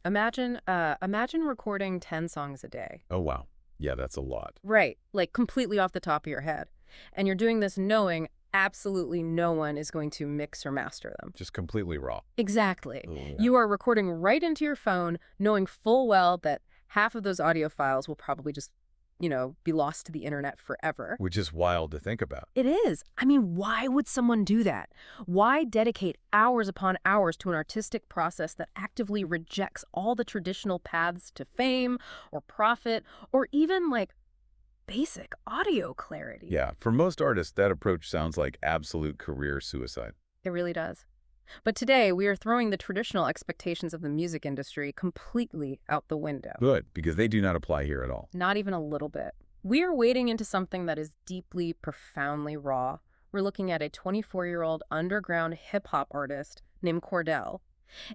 Imagine recording 10 songs a day. Oh, wow. Yeah, that's a lot. Right, like completely off the top of your head. And you're doing this knowing absolutely no one is going to mix or master them. Just completely raw. Exactly. Oh, yeah. You are recording right into your phone, knowing full well that half of those audio files will probably just, be lost to the internet forever. Which is wild to think about. It is. I mean, why would someone do that? Why dedicate hours upon hours to an artistic process that actively rejects all the traditional paths to fame or profit or even, basic audio clarity? Yeah, for most artists, that approach sounds like absolute career suicide. It really does. But today, we are throwing the traditional expectations of the music industry completely out the window. Good, because they do not apply here at all. Not even a little bit. We are wading into something that is deeply, profoundly raw. We're looking at a 24-year-old underground hip-hop artist named Cordell.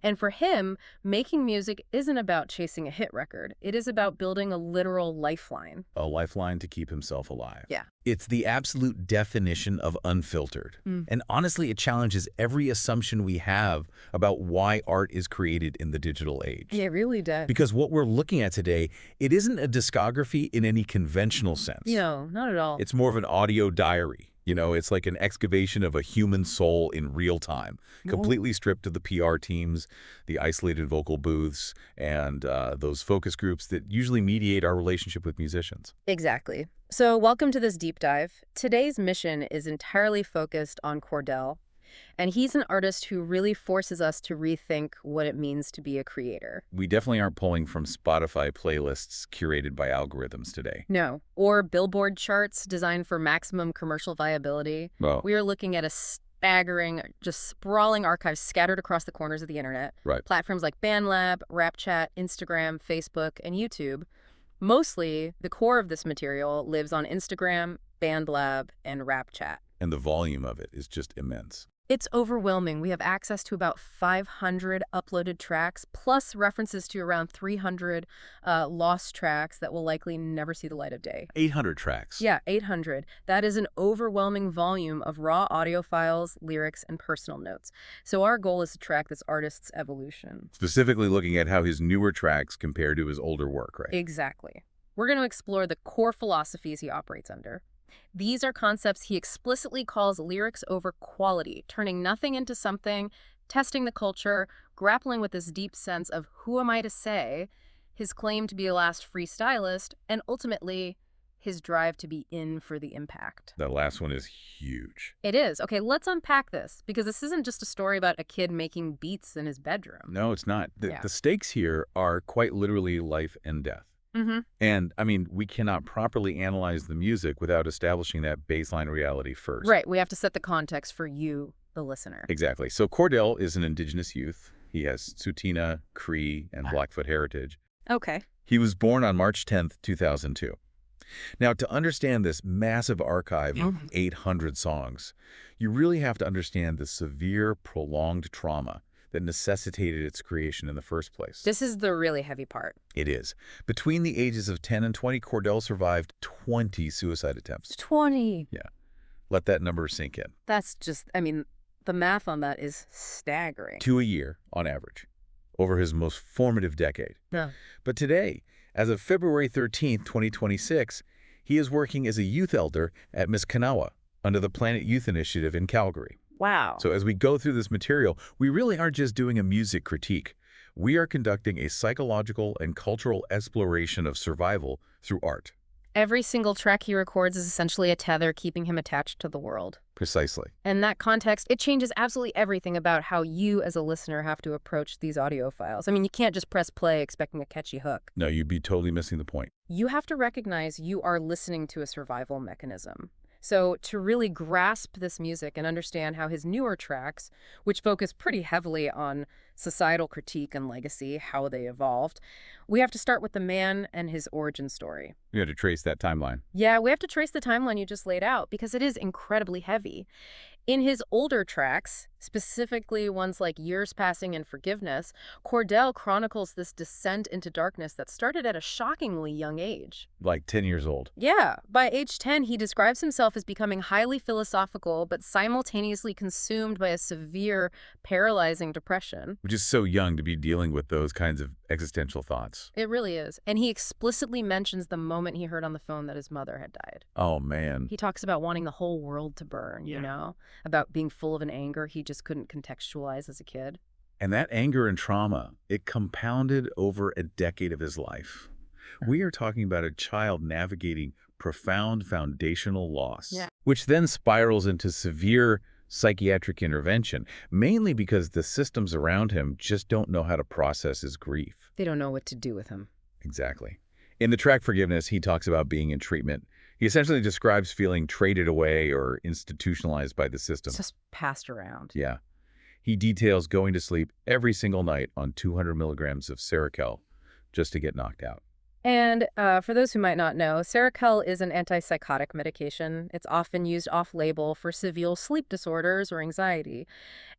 And for him, making music isn't about chasing a hit record. It is about building a literal lifeline. A lifeline to keep himself alive. Yeah. It's the absolute definition of unfiltered. And honestly, it challenges every assumption we have about why art is created in the digital age. Yeah, it really does. Because what we're looking at today, it isn't a discography in any conventional sense. No, not at all. It's more of an audio diary. It's like an excavation of a human soul in real time, completely stripped of the PR teams, the isolated vocal booths, and those focus groups that usually mediate our relationship with musicians. Exactly. So welcome to this deep dive. Today's mission is entirely focused on Cordell, and he's an artist who really forces us to rethink what it means to be a creator. We definitely aren't pulling from Spotify playlists curated by algorithms today. No. Or Billboard charts designed for maximum commercial viability. Well, We are looking at a staggering, just sprawling archive scattered across the corners of the internet. right. Platforms like BandLab, RapChat, Instagram, Facebook, and YouTube. Mostly, the core of this material lives on Instagram, BandLab, and RapChat. And the volume of it is just immense. It's overwhelming. We have access to about 500 uploaded tracks, plus references to around 300 lost tracks that will likely never see the light of day. 800 tracks. Yeah, 800. That is an overwhelming volume of raw audio files, lyrics, and personal notes. So our goal is to track this artist's evolution. Specifically looking at how his newer tracks compare to his older work, right? Exactly. We're going to explore the core philosophies he operates under. These are concepts he explicitly calls lyrics over quality, turning nothing into something, testing the culture, grappling with this deep sense of who am I to say, his claim to be a last freestylist, and ultimately, his drive to be in for the impact. That last one is huge. It is. Okay, let's unpack this, because this isn't just a story about a kid making beats in his bedroom. No, it's not. Yeah. The stakes here are quite literally life and death. And, we cannot properly analyze the music without establishing that baseline reality first. Right, we have to set the context for you, the listener. Exactly. So Cordell is an indigenous youth. He has Tsuut'ina, Cree, and Blackfoot heritage. Okay. He was born on March 10th, 2002. Now, to understand this massive archive of 800 songs, you really have to understand the severe, prolonged trauma that necessitated its creation in the first place. This is the really heavy part. It is. Between the ages of 10 and 20, Cordell survived 20 suicide attempts. 20. Yeah. Let that number sink in. That's just, the math on that is staggering. 2 a year, on average, over his most formative decade. Yeah. But today, as of February 13th, 2026, he is working as a youth elder at Miskanawa under the Planet Youth Initiative in Calgary. Wow. So as we go through this material, we really aren't just doing a music critique. We are conducting a psychological and cultural exploration of survival through art. Every single track he records is essentially a tether keeping him attached to the world. Precisely. And that context, it changes absolutely everything about how you as a listener have to approach these audio files. You can't just press play expecting a catchy hook. No, you'd be totally missing the point. You have to recognize you are listening to a survival mechanism. So to really grasp this music and understand how his newer tracks, which focus pretty heavily on societal critique and legacy, how they evolved, we have to start with the man and his origin story. We had to trace that timeline. Yeah, we have to trace the timeline you just laid out because it is incredibly heavy. In his older tracks, specifically ones like Years Passing and Forgiveness, Cordell chronicles this descent into darkness that started at a shockingly young age. Like 10 years old. Yeah, by age 10, he describes himself as becoming highly philosophical but simultaneously consumed by a severe, paralyzing depression. which is so young to be dealing with those kinds of existential thoughts. It really is. And he explicitly mentions the moment he heard on the phone that his mother had died. Oh, man. He talks about wanting the whole world to burn, you know, about being full of an anger he just couldn't contextualize as a kid. And that anger and trauma, it compounded over a decade of his life. We are talking about a child navigating profound foundational loss, Yeah. which then spirals into severe psychiatric intervention, mainly because the systems around him just don't know how to process his grief. They don't know what to do with him. Exactly. In the track Forgiveness, he talks about being in treatment. He essentially describes feeling traded away or institutionalized by the system. It's just passed around. Yeah. He details going to sleep every single night on 200 milligrams of Seroquel just to get knocked out. And for those who might not know, Seroquel is an antipsychotic medication. It's often used off-label for severe sleep disorders or anxiety.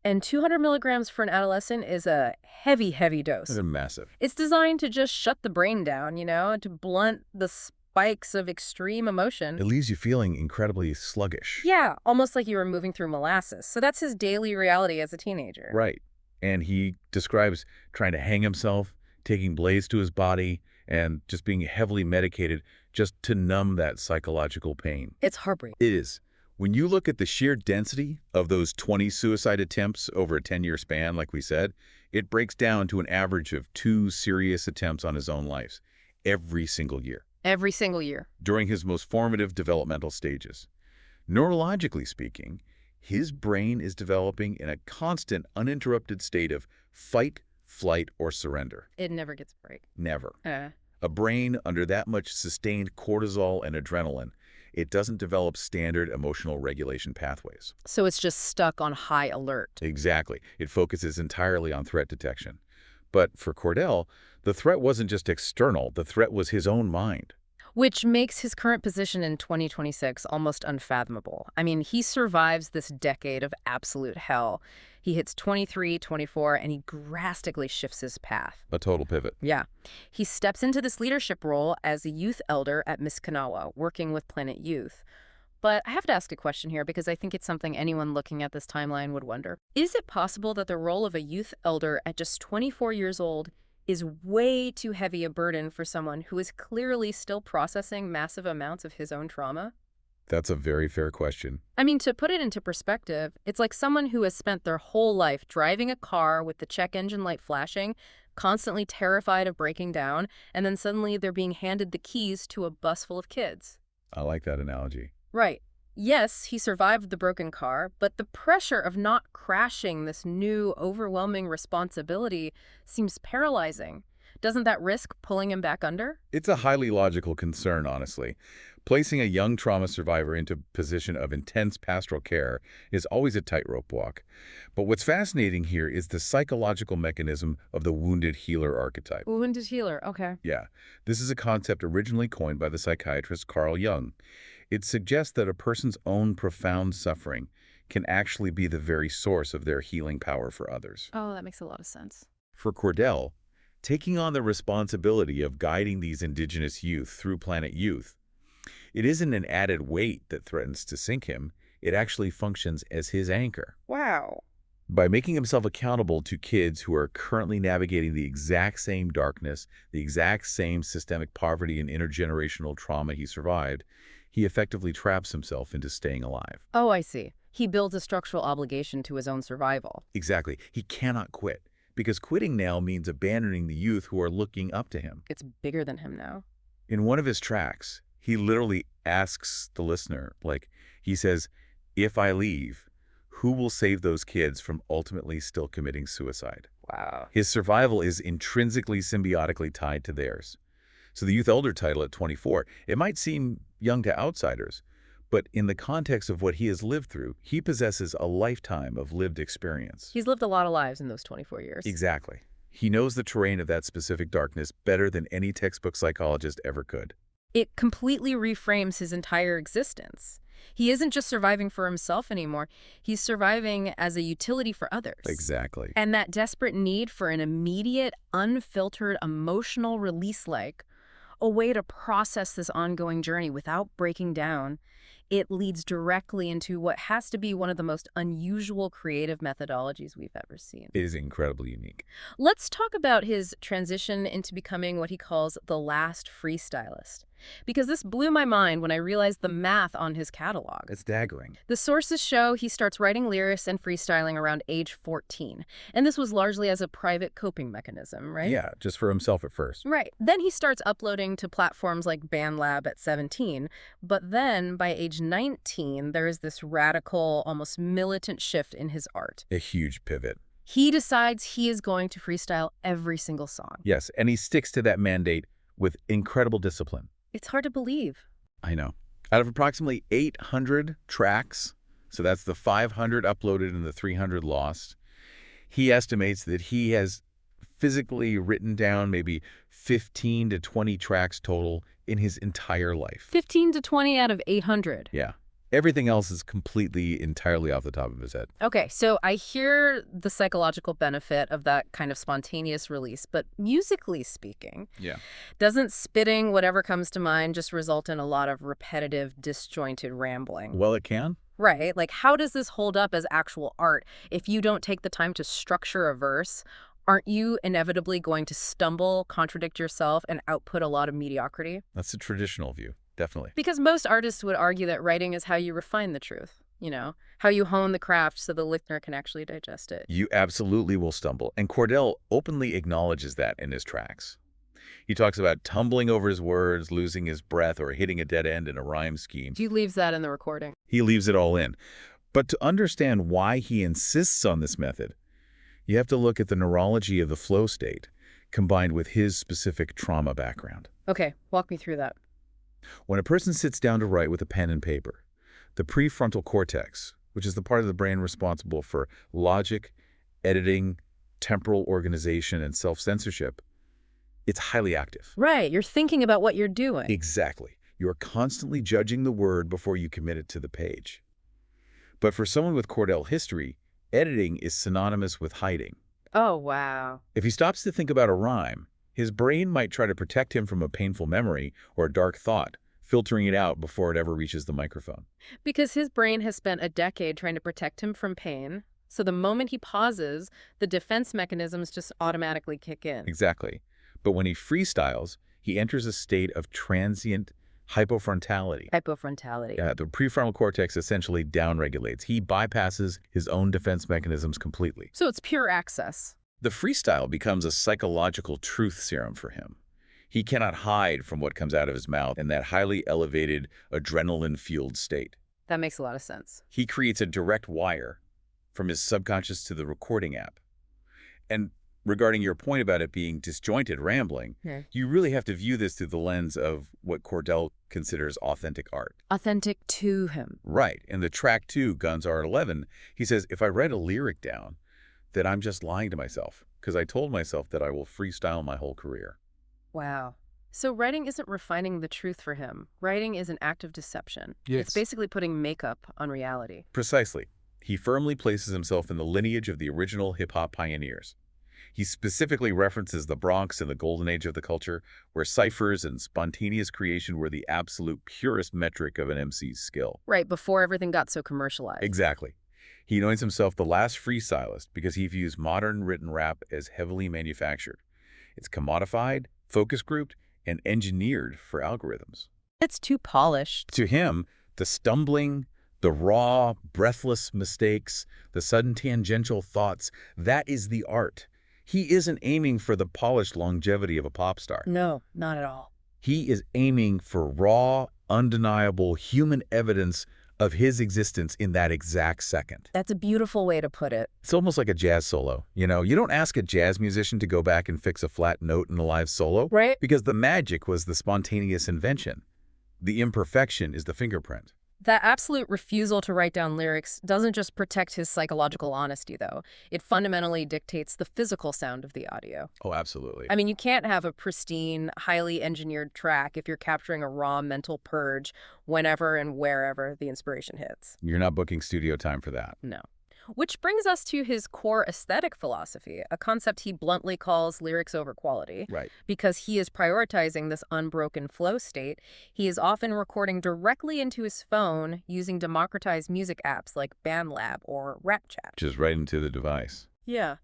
And 200 milligrams for an adolescent is a heavy, heavy dose. It's massive. It's designed to just shut the brain down, you know, to blunt the spikes of extreme emotion. It leaves you feeling incredibly sluggish. Yeah, almost like you were moving through molasses. So that's his daily reality as a teenager. Right. And he describes trying to hang himself, taking blades to his body, and just being heavily medicated just to numb that psychological pain. It's heartbreaking. It is. When you look at the sheer density of those 20 suicide attempts over a 10-year span, like we said, it breaks down to an average of 2 serious attempts on his own life every single year. Every single year. During his most formative developmental stages. Neurologically speaking, his brain is developing in a constant, uninterrupted state of fight, flight, or surrender. It never gets a break. Never. A brain under that much sustained cortisol and adrenaline, it doesn't develop standard emotional regulation pathways. So it's just stuck on high alert. Exactly. It focuses entirely on threat detection. But for Cordell, the threat wasn't just external. The threat was his own mind. Which makes his current position in 2026 almost unfathomable. I mean, he survives this decade of absolute hell. He hits 23, 24, and he drastically shifts his path. A total pivot. Yeah. He steps into this leadership role as a youth elder at Miskanawa, working with Planet Youth. But I have to ask a question here because I think it's something anyone looking at this timeline would wonder. Is it possible that the role of a youth elder at just 24 years old is way too heavy a burden for someone who is clearly still processing massive amounts of his own trauma? That's a very fair question. I mean, to put it into perspective, it's like someone who has spent their whole life driving a car with the check engine light flashing, constantly terrified of breaking down, and then suddenly they're being handed the keys to a bus full of kids. I like that analogy. Right. Yes, he survived the broken car, but the pressure of not crashing this new, overwhelming responsibility seems paralyzing. Doesn't that risk pulling him back under? It's a highly logical concern, honestly. Placing a young trauma survivor into a position of intense pastoral care is always a tightrope walk. But what's fascinating here is the psychological mechanism of the wounded healer archetype. Wounded healer, okay. Yeah, this is a concept originally coined by the psychiatrist Carl Jung. It suggests that a person's own profound suffering can actually be the very source of their healing power for others. Oh, that makes a lot of sense. For Cordell, taking on the responsibility of guiding these indigenous youth through Planet Youth, it isn't an added weight that threatens to sink him. It actually functions as his anchor. Wow. By making himself accountable to kids who are currently navigating the exact same darkness, the exact same systemic poverty and intergenerational trauma he survived, he effectively traps himself into staying alive. Oh, I see. He builds a structural obligation to his own survival. Exactly. He cannot quit, because quitting now means abandoning the youth who are looking up to him. It's bigger than him now. In one of his tracks, he literally asks the listener, he says, if I leave, who will save those kids from ultimately still committing suicide? Wow. His survival is intrinsically symbiotically tied to theirs. So the youth elder title at 24, it might seem young to outsiders, but in the context of what he has lived through, he possesses a lifetime of lived experience. He's lived a lot of lives in those 24 years. Exactly. He knows the terrain of that specific darkness better than any textbook psychologist ever could. It completely reframes his entire existence. He isn't just surviving for himself anymore. He's surviving as a utility for others. Exactly. And that desperate need for an immediate, unfiltered, emotional release, like a way to process this ongoing journey without breaking down, it leads directly into what has to be one of the most unusual creative methodologies we've ever seen. It is incredibly unique. Let's talk about his transition into becoming what he calls the last freestylist. Because this blew my mind when I realized the math on his catalog. It's staggering. The sources show he starts writing lyrics and freestyling around age 14. And this was largely as a private coping mechanism, right? Yeah, just for himself at first. Right. Then he starts uploading to platforms like BandLab at 17. But then by age 19, there is this radical, almost militant shift in his art. A huge pivot. He decides he is going to freestyle every single song. Yes, and he sticks to that mandate with incredible discipline. It's hard to believe. I know. Out of approximately 800 tracks, so that's the 500 uploaded and the 300 lost, he estimates that he has physically written down maybe 15 to 20 tracks total in his entire life. 15 to 20 out of 800. Yeah. Everything else is completely, entirely off the top of his head. Okay, so I hear the psychological benefit of that kind of spontaneous release, but musically speaking, Yeah. doesn't spitting whatever comes to mind just result in a lot of repetitive, disjointed rambling? Well, it can. Right, like how does this hold up as actual art if you don't take the time to structure a verse? Aren't you inevitably going to stumble, contradict yourself, and output a lot of mediocrity? That's the traditional view. Definitely. Because most artists would argue that writing is how you refine the truth, how you hone the craft so the listener can actually digest it. You absolutely will stumble. And Cordell openly acknowledges that in his tracks. He talks about tumbling over his words, losing his breath, or hitting a dead end in a rhyme scheme. He leaves that in the recording. He leaves it all in. But to understand why he insists on this method, you have to look at the neurology of the flow state combined with his specific trauma background. Okay, walk me through that. When a person sits down to write with a pen and paper, the prefrontal cortex, which is the part of the brain responsible for logic, editing, temporal organization, and self-censorship, it's highly active. Right, you're thinking about what you're doing. Exactly. You're constantly judging the word before you commit it to the page. But for someone with Cordell history, editing is synonymous with hiding. Oh, wow. If he stops to think about a rhyme, his brain might try to protect him from a painful memory or a dark thought, filtering it out before it ever reaches the microphone. Because his brain has spent a decade trying to protect him from pain, so the moment he pauses, the defense mechanisms just automatically kick in. Exactly. But when he freestyles, he enters a state of transient hypofrontality. Hypofrontality. The prefrontal cortex essentially downregulates. He bypasses his own defense mechanisms completely. So it's pure access. The freestyle becomes a psychological truth serum for him. He cannot hide from what comes out of his mouth in that highly elevated, adrenaline-fueled state. That makes a lot of sense. He creates a direct wire from his subconscious to the recording app. And regarding your point about it being disjointed rambling, you really have to view this through the lens of what Cordell considers authentic art. Authentic to him. Right. In the track 2, Guns R11, he says, if I write a lyric down, then I'm just lying to myself because I told myself that I will freestyle my whole career. Wow. So writing isn't refining the truth for him. Writing is an act of deception. Yes. It's basically putting makeup on reality. Precisely. He firmly places himself in the lineage of the original hip-hop pioneers. He specifically references the Bronx and the golden age of the culture, where ciphers and spontaneous creation were the absolute purest metric of an MC's skill. Right, before everything got so commercialized. Exactly. He anoints himself the last freestylist because he views modern written rap as heavily manufactured. It's commodified, focus grouped, and engineered for algorithms. It's too polished. To him, the stumbling, the raw, breathless mistakes, the sudden tangential thoughts, that is the art. He isn't aiming for the polished longevity of a pop star. No, not at all. He is aiming for raw, undeniable human evidence of his existence in that exact second. That's a beautiful way to put it. It's almost like a jazz solo. You don't ask a jazz musician to go back and fix a flat note in a live solo. Right. Because the magic was the spontaneous invention. The imperfection is the fingerprint. That absolute refusal to write down lyrics doesn't just protect his psychological honesty, though. It fundamentally dictates the physical sound of the audio. Oh, absolutely. I mean, you can't have a pristine, highly engineered track if you're capturing a raw mental purge whenever and wherever the inspiration hits. You're not booking studio time for that. No. Which brings us to his core aesthetic philosophy, a concept he bluntly calls lyrics over quality. Right. Because he is prioritizing this unbroken flow state, he is often recording directly into his phone using democratized music apps like BandLab or RapChat. Just right into the device. Yeah.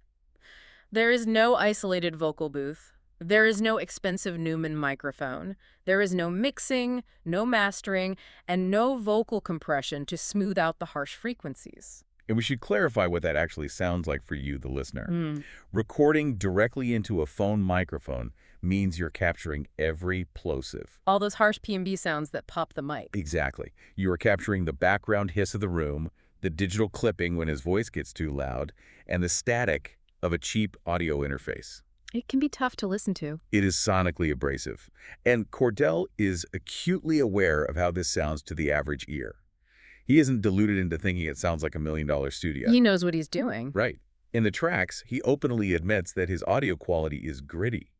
There is no isolated vocal booth. There is no expensive Neumann microphone. There is no mixing, no mastering, and no vocal compression to smooth out the harsh frequencies. And we should clarify what that actually sounds like for you, the listener. Mm. Recording directly into a phone microphone means you're capturing every plosive. All those harsh P&B sounds that pop the mic. Exactly. You are capturing the background hiss of the room, the digital clipping when his voice gets too loud, and the static of a cheap audio interface. It can be tough to listen to. It is sonically abrasive. And Cordell is acutely aware of how this sounds to the average ear. He isn't deluded into thinking it sounds like $1 million studio. He knows what he's doing. Right. In the tracks, he openly admits that his audio quality is gritty.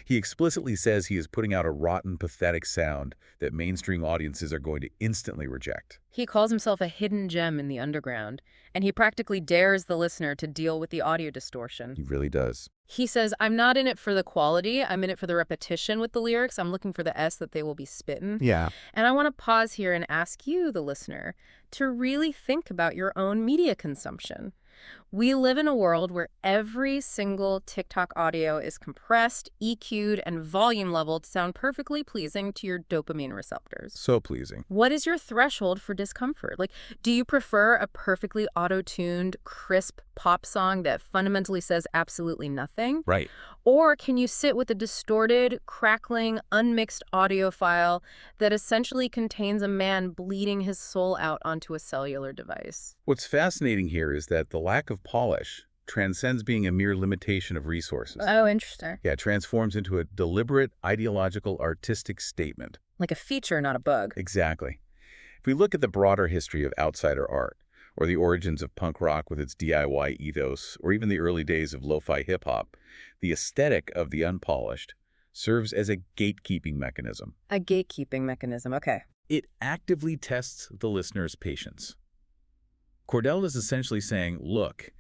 He explicitly says he is putting out a rotten, pathetic sound that mainstream audiences are going to instantly reject. He calls himself a hidden gem in the underground, and he practically dares the listener to deal with the audio distortion. He really does. He says, I'm not in it for the quality, I'm in it for the repetition with the lyrics, I'm looking for the S that they will be spittin'. Yeah. And I want to pause here and ask you, the listener, to really think about your own media consumption. We live in a world where every single TikTok audio is compressed, EQ'd, and volume leveled to sound perfectly pleasing to your dopamine receptors. So pleasing. What is your threshold for discomfort? Like, do you prefer a perfectly auto-tuned, crisp pop song that fundamentally says absolutely nothing? Right. Or can you sit with a distorted, crackling, unmixed audio file that essentially contains a man bleeding his soul out onto a cellular device? What's fascinating here is that the lack of polish transcends being a mere limitation of resources. Oh, interesting. Yeah, it transforms into a deliberate, ideological, artistic statement. Like a feature, not a bug. Exactly. If we look at the broader history of outsider art, or the origins of punk rock with its DIY ethos, or even the early days of lo-fi hip-hop, the aesthetic of the unpolished serves as a gatekeeping mechanism. A gatekeeping mechanism, okay. It actively tests the listener's patience. Cordell is essentially saying, look,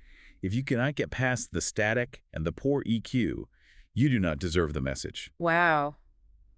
if you cannot get past the static and the poor EQ, you do not deserve the message. Wow.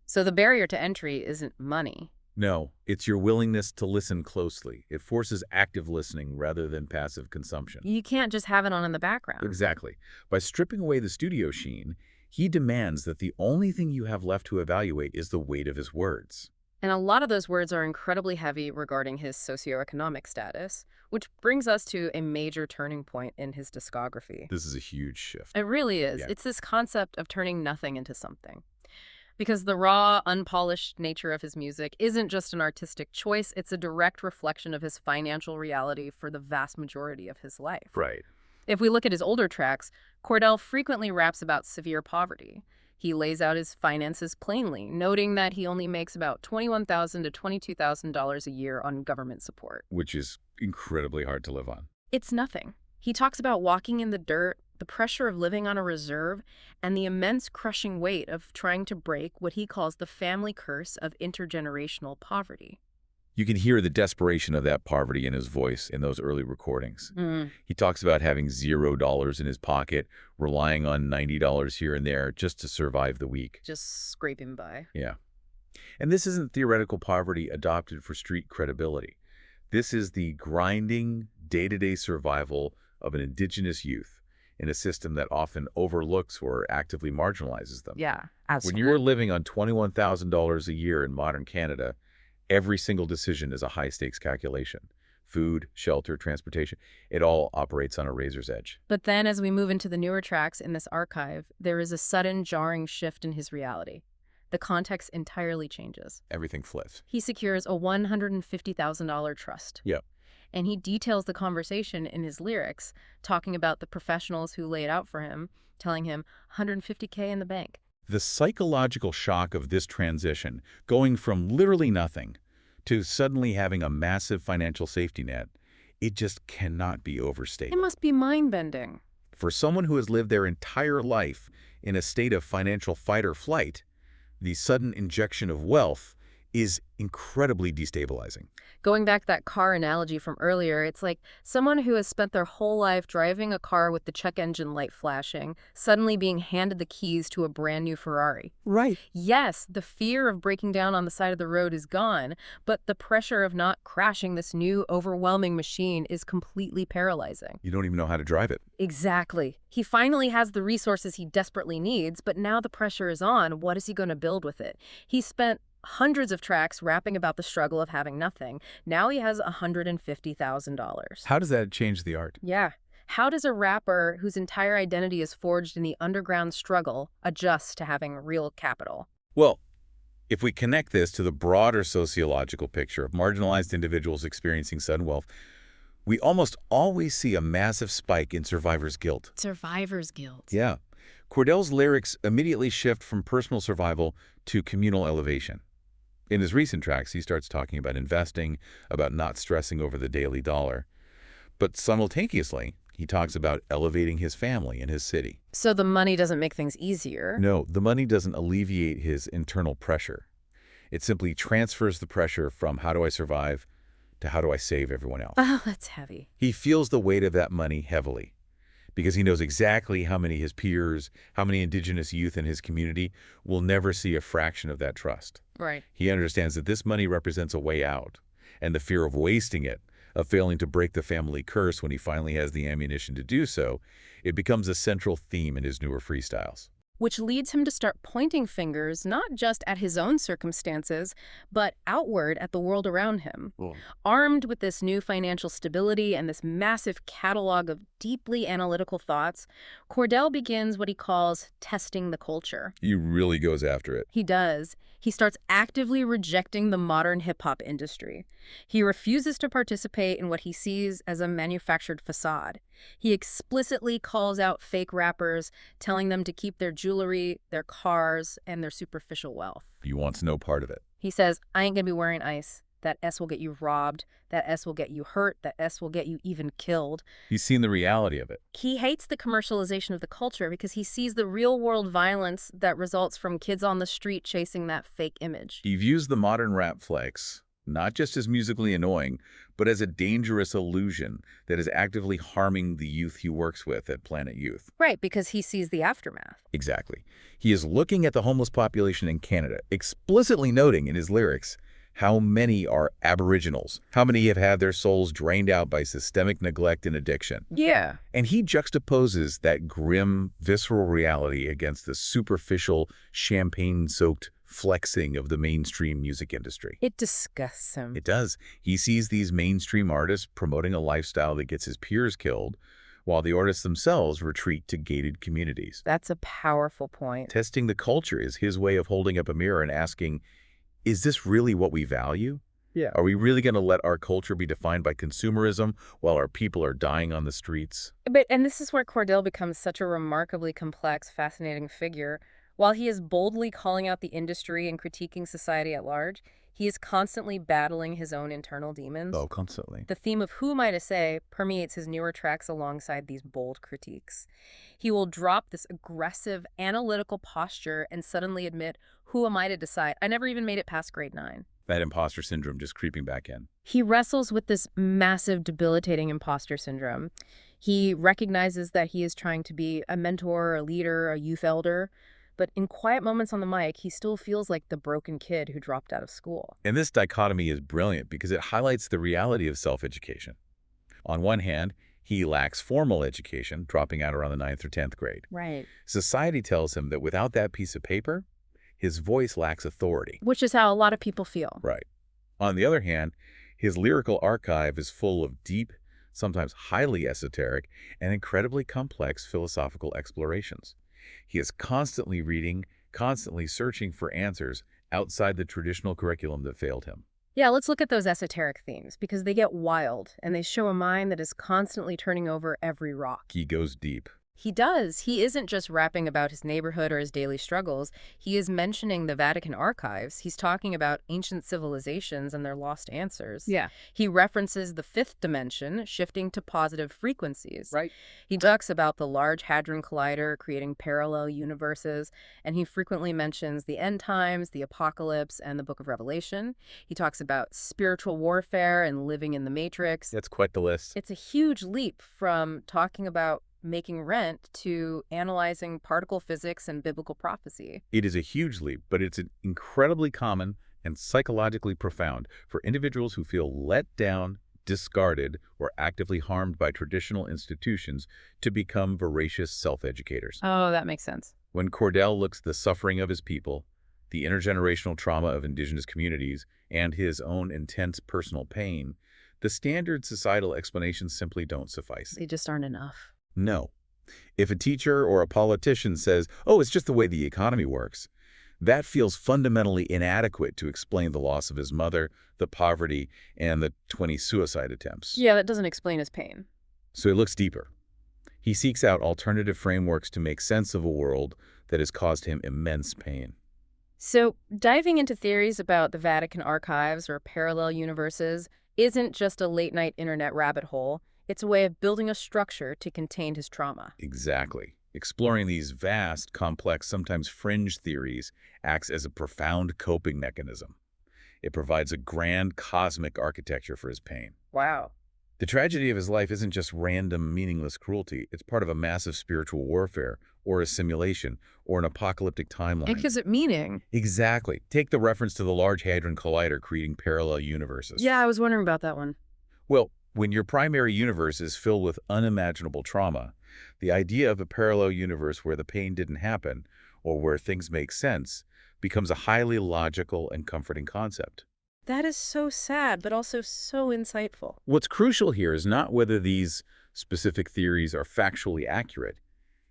So the barrier to entry isn't money. No, it's your willingness to listen closely. It forces active listening rather than passive consumption. You can't just have it on in the background. Exactly. By stripping away the studio sheen, he demands that the only thing you have left to evaluate is the weight of his words. And a lot of those words are incredibly heavy regarding his socioeconomic status, which brings us to a major turning point in his discography. This is a huge shift. It really is. Yeah. It's this concept of turning nothing into something. Because the raw, unpolished nature of his music isn't just an artistic choice, it's a direct reflection of his financial reality for the vast majority of his life. Right. If we look at his older tracks, Cordell frequently raps about severe poverty. He lays out his finances plainly, noting that he only makes about $21,000 to $22,000 a year on government support. Which is incredibly hard to live on. It's nothing. He talks about walking in the dirt, the pressure of living on a reserve, and the immense crushing weight of trying to break what he calls the family curse of intergenerational poverty. You can hear the desperation of that poverty in his voice in those early recordings. He talks about having $0 in his pocket, relying on $90 here and there just to survive the week. Just scraping by. Yeah. And this isn't theoretical poverty adopted for street credibility. This is the grinding, day-to-day survival of an indigenous youth in a system that often overlooks or actively marginalizes them. Yeah, When absolutely. you're living on $21,000 a year in modern Canada, every single decision is a high-stakes calculation. Food, shelter, transportation, it all operates on a razor's edge. But then as we move into the newer tracks in this archive, there is a sudden jarring shift in his reality. The context entirely changes. Everything flips. He secures a $150,000 trust. Yep. And he details the conversation in his lyrics, talking about the professionals who lay it out for him, telling him $150K in the bank. The psychological shock of this transition, going from literally nothing to suddenly having a massive financial safety net, it just cannot be overstated. It must be mind-bending. For someone who has lived their entire life in a state of financial fight or flight, the sudden injection of wealth is incredibly destabilizing. Going back to that car analogy from earlier, it's like someone who has spent their whole life driving a car with the check engine light flashing, suddenly being handed the keys to a brand new Ferrari. Right. Yes, the fear of breaking down on the side of the road is gone, but the pressure of not crashing this new, overwhelming machine is completely paralyzing. You don't even know how to drive it. Exactly. He finally has the resources he desperately needs, but now the pressure is on. What is he going to build with it? He spent hundreds of tracks rapping about the struggle of having nothing. Now he has $150,000. How does that change the art? Yeah. How does a rapper whose entire identity is forged in the underground struggle adjust to having real capital? Well, if we connect this to the broader sociological picture of marginalized individuals experiencing sudden wealth, we almost always see a massive spike in survivor's guilt. Survivor's guilt. Yeah. Cordell's lyrics immediately shift from personal survival to communal elevation. In his recent tracks, he starts talking about investing, about not stressing over the daily dollar. But simultaneously, he talks about elevating his family and his city. So the money doesn't make things easier. No, the money doesn't alleviate his internal pressure. It simply transfers the pressure from how do I survive to how do I save everyone else. Oh, that's heavy. He feels the weight of that money heavily because he knows exactly how many his peers, how many indigenous youth in his community will never see a fraction of that trust. Right. He understands that this money represents a way out, and the fear of wasting it, of failing to break the family curse when he finally has the ammunition to do so, it becomes a central theme in his newer freestyles. Which leads him to start pointing fingers not just at his own circumstances, but outward at the world around him. Armed with this new financial stability and this massive catalog of deeply analytical thoughts, Cordell begins what he calls testing the culture. He really goes after it. He does. He starts actively rejecting the modern hip-hop industry. He refuses to participate in what he sees as a manufactured facade. He explicitly calls out fake rappers, telling them to keep their jewelry, their cars, and their superficial wealth. He wants no part of it. He says, I ain't gonna be wearing ice. That S will get you robbed. That S will get you hurt. That S will get you even killed. He's seen the reality of it. He hates the commercialization of the culture because he sees the real-world violence that results from kids on the street chasing that fake image. He views the modern rap flex not just as musically annoying, but as a dangerous illusion that is actively harming the youth he works with at Planet Youth. Right, because he sees the aftermath. Exactly. He is looking at the homeless population in Canada, explicitly noting in his lyrics how many are Aboriginals, how many have had their souls drained out by systemic neglect and addiction. Yeah. And he juxtaposes that grim, visceral reality against the superficial, champagne-soaked flexing of the mainstream music industry. It disgusts him. It does. He sees these mainstream artists promoting a lifestyle that gets his peers killed, while the artists themselves retreat to gated communities. That's a powerful point. Testing the culture is his way of holding up a mirror and asking, is this really what we value? Yeah. Are we really going to let our culture be defined by consumerism while our people are dying on the streets? And this is where Cordell becomes such a remarkably complex, fascinating figure. While he is boldly calling out the industry and critiquing society at large, he is constantly battling his own internal demons. Oh, constantly. The theme of who am I to say permeates his newer tracks alongside these bold critiques. He will drop this aggressive, analytical posture and suddenly admit, who am I to decide? I never even made it past grade 9. That imposter syndrome just creeping back in. He wrestles with this massive, debilitating imposter syndrome. He recognizes that he is trying to be a mentor, a leader, a youth elder, but in quiet moments on the mic, he still feels like the broken kid who dropped out of school. And this dichotomy is brilliant because it highlights the reality of self-education. On one hand, he lacks formal education, dropping out around the 9th or 10th grade. Right. Society tells him that without that piece of paper, his voice lacks authority. Which is how a lot of people feel. Right. On the other hand, his lyrical archive is full of deep, sometimes highly esoteric, and incredibly complex philosophical explorations. He is constantly reading, constantly searching for answers outside the traditional curriculum that failed him. Yeah, let's look at those esoteric themes, because they get wild, and they show a mind that is constantly turning over every rock. He goes deep. He does. He isn't just rapping about his neighborhood or his daily struggles. He is mentioning the Vatican archives. He's talking about ancient civilizations and their lost answers. Yeah. He references the fifth dimension, shifting to positive frequencies. Right. He talks about the Large Hadron Collider creating parallel universes, and he frequently mentions the end times, the apocalypse, and the Book of Revelation. He talks about spiritual warfare and living in the Matrix. That's quite the list. It's a huge leap from talking about making rent to analyzing particle physics and biblical prophecy. It is a huge leap, but it's incredibly common and psychologically profound for individuals who feel let down, discarded, or actively harmed by traditional institutions to become voracious self-educators. Oh, that makes sense. When Cordell looks at the suffering of his people, the intergenerational trauma of indigenous communities, and his own intense personal pain, the standard societal explanations simply don't suffice. They just aren't enough. No. If a teacher or a politician says, oh, it's just the way the economy works, that feels fundamentally inadequate to explain the loss of his mother, the poverty, and the 20 suicide attempts. Yeah, that doesn't explain his pain. So he looks deeper. He seeks out alternative frameworks to make sense of a world that has caused him immense pain. So diving into theories about the Vatican archives or parallel universes isn't just a late-night internet rabbit hole. It's a way of building a structure to contain his trauma. Exactly. Exploring these vast, complex, sometimes fringe theories acts as a profound coping mechanism. It provides a grand cosmic architecture for his pain. Wow. The tragedy of his life isn't just random, meaningless cruelty. It's part of a massive spiritual warfare, or a simulation, or an apocalyptic timeline. It gives it meaning. Exactly. Take the reference to the Large Hadron Collider creating parallel universes. Yeah, I was wondering about that one. Well, when your primary universe is filled with unimaginable trauma, the idea of a parallel universe where the pain didn't happen, or where things make sense, becomes a highly logical and comforting concept. That is so sad, but also so insightful. What's crucial here is not whether these specific theories are factually accurate.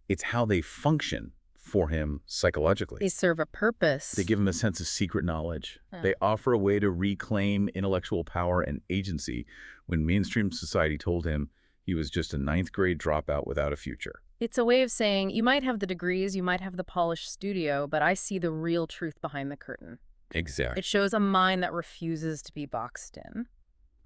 It's how they function for him psychologically. They serve a purpose. They give him a sense of secret knowledge. They offer a way to reclaim intellectual power and agency when mainstream society told him he was just a ninth-grade dropout without a future. It's a way of saying, you might have the degrees, you might have the polished studio, but I see the real truth behind the curtain. Exactly. It shows a mind that refuses to be boxed in.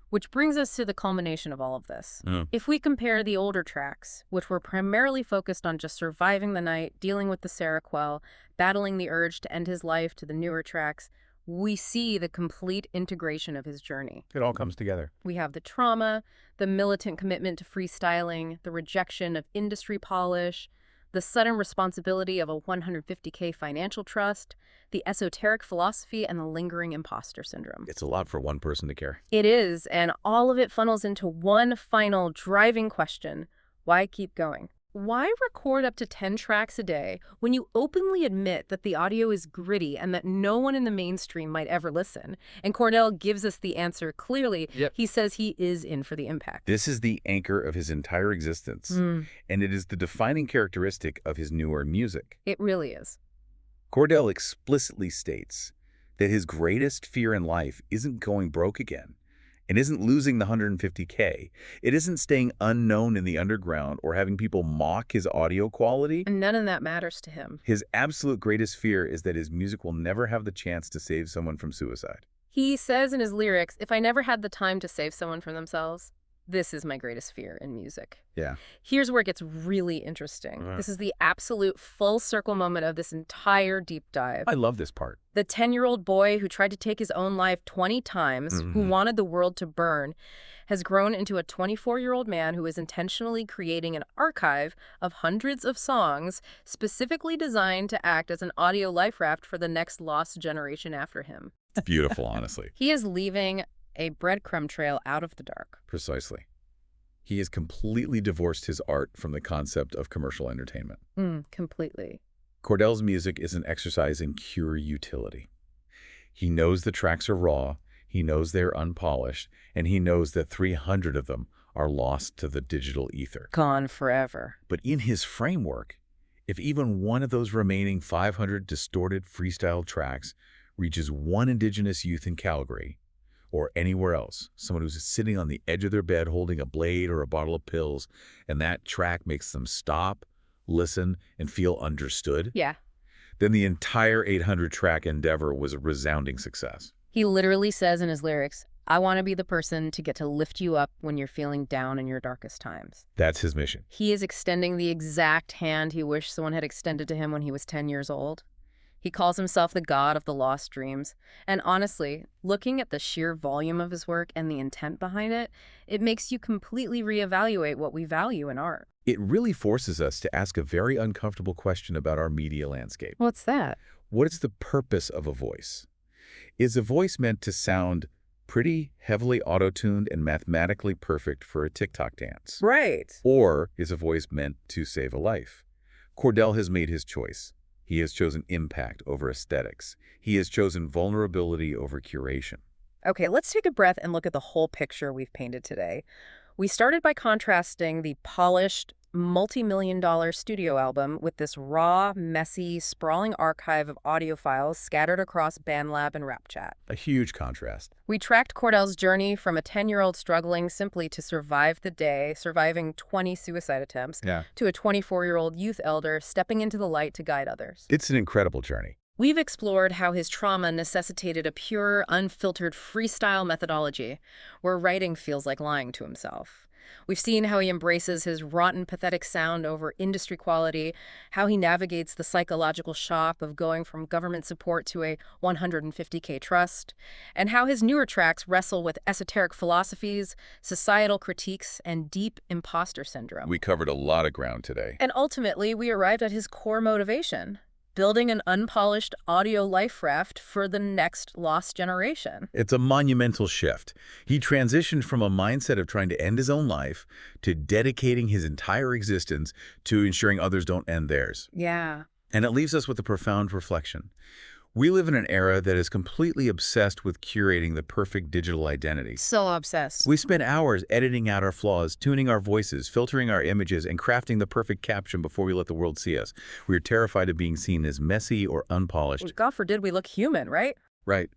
Which brings us to the culmination of all of this. If we compare the older tracks, which were primarily focused on just surviving the night, dealing with the Seroquel, battling the urge to end his life, to the newer tracks, we see the complete integration of his journey. It all comes together. We have the trauma, the militant commitment to freestyling, the rejection of industry polish, the sudden responsibility of a $150K financial trust, the esoteric philosophy, and the lingering imposter syndrome. It's a lot for one person to carry. It is, and all of it funnels into one final driving question. Why keep going? Why record up to 10 tracks a day when you openly admit that the audio is gritty and that no one in the mainstream might ever listen? And Cordell gives us the answer clearly. Yep. He says he is in for the impact. This is the anchor of his entire existence, and it is the defining characteristic of his newer music. It really is. Cordell explicitly states that his greatest fear in life isn't going broke again. It isn't losing the 150K. It isn't staying unknown in the underground or having people mock his audio quality. And none of that matters to him. His absolute greatest fear is that his music will never have the chance to save someone from suicide. He says in his lyrics, if I never had the time to save someone from themselves, this is my greatest fear in music. Yeah. Here's where it gets really interesting. This is the absolute full circle moment of this entire deep dive. I love this part. The 10-year-old boy who tried to take his own life 20 times, who wanted the world to burn, has grown into a 24-year-old man who is intentionally creating an archive of hundreds of songs specifically designed to act as an audio life raft for the next lost generation after him. It's beautiful, honestly. He is leaving a breadcrumb trail out of the dark. Precisely. He has completely divorced his art from the concept of commercial entertainment. Completely. Cordell's music is an exercise in pure utility. He knows the tracks are raw, he knows they're unpolished, and he knows that 300 of them are lost to the digital ether. Gone forever. But in his framework, if even one of those remaining 500 distorted freestyle tracks reaches one indigenous youth in Calgary, or anywhere else, someone who's sitting on the edge of their bed holding a blade or a bottle of pills, and that track makes them stop, listen, and feel understood, Yeah. then the entire 800-track endeavor was a resounding success. He literally says in his lyrics, I want to be the person to get to lift you up when you're feeling down in your darkest times. That's his mission. He is extending the exact hand he wished someone had extended to him when he was 10 years old. He calls himself the god of the lost dreams. And honestly, looking at the sheer volume of his work and the intent behind it, it makes you completely reevaluate what we value in art. It really forces us to ask a very uncomfortable question about our media landscape. What's that? What is the purpose of a voice? Is a voice meant to sound pretty, heavily auto-tuned, and mathematically perfect for a TikTok dance? Right. Or is a voice meant to save a life? Cordell has made his choice. He has chosen impact over aesthetics. He has chosen vulnerability over curation. Okay, let's take a breath and look at the whole picture we've painted today. We started by contrasting the polished, multi-million-dollar studio album with this raw, messy, sprawling archive of audio files scattered across BandLab and RapChat. A huge contrast. We tracked Cordell's journey from a 10-year-old struggling simply to survive the day, surviving 20 suicide attempts, to a 24-year-old youth elder stepping into the light to guide others. It's an incredible journey. We've explored how his trauma necessitated a pure, unfiltered freestyle methodology, where writing feels like lying to himself. We've seen how he embraces his rotten, pathetic sound over industry quality, how he navigates the psychological shock of going from government support to a $150K trust, and how his newer tracks wrestle with esoteric philosophies, societal critiques, and deep imposter syndrome. We covered a lot of ground today. And ultimately, we arrived at his core motivation: building an unpolished audio life raft for the next lost generation. It's a monumental shift. He transitioned from a mindset of trying to end his own life to dedicating his entire existence to ensuring others don't end theirs. Yeah. And it leaves us with a profound reflection. We live in an era that is completely obsessed with curating the perfect digital identity. So obsessed. We spend hours editing out our flaws, tuning our voices, filtering our images, and crafting the perfect caption before we let the world see us. We are terrified of being seen as messy or unpolished. God forbid we look human, right? Right.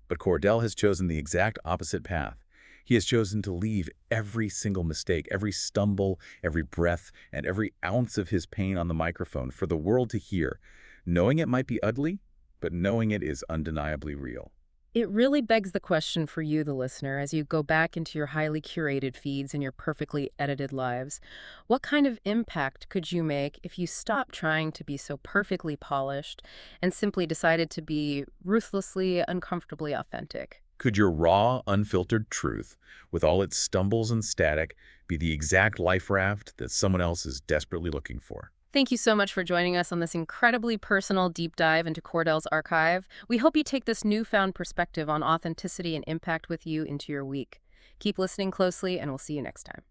But Cordell has chosen the exact opposite path. He has chosen to leave every single mistake, every stumble, every breath, and every ounce of his pain on the microphone for the world to hear, knowing it might be ugly, but knowing it is undeniably real. It really begs the question for you, the listener, as you go back into your highly curated feeds and your perfectly edited lives. What kind of impact could you make if you stopped trying to be so perfectly polished and simply decided to be ruthlessly, uncomfortably authentic? Could your raw, unfiltered truth, with all its stumbles and static, be the exact life raft that someone else is desperately looking for? Thank you so much for joining us on this incredibly personal deep dive into Cordell's archive. We hope you take this newfound perspective on authenticity and impact with you into your week. Keep listening closely, and we'll see you next time.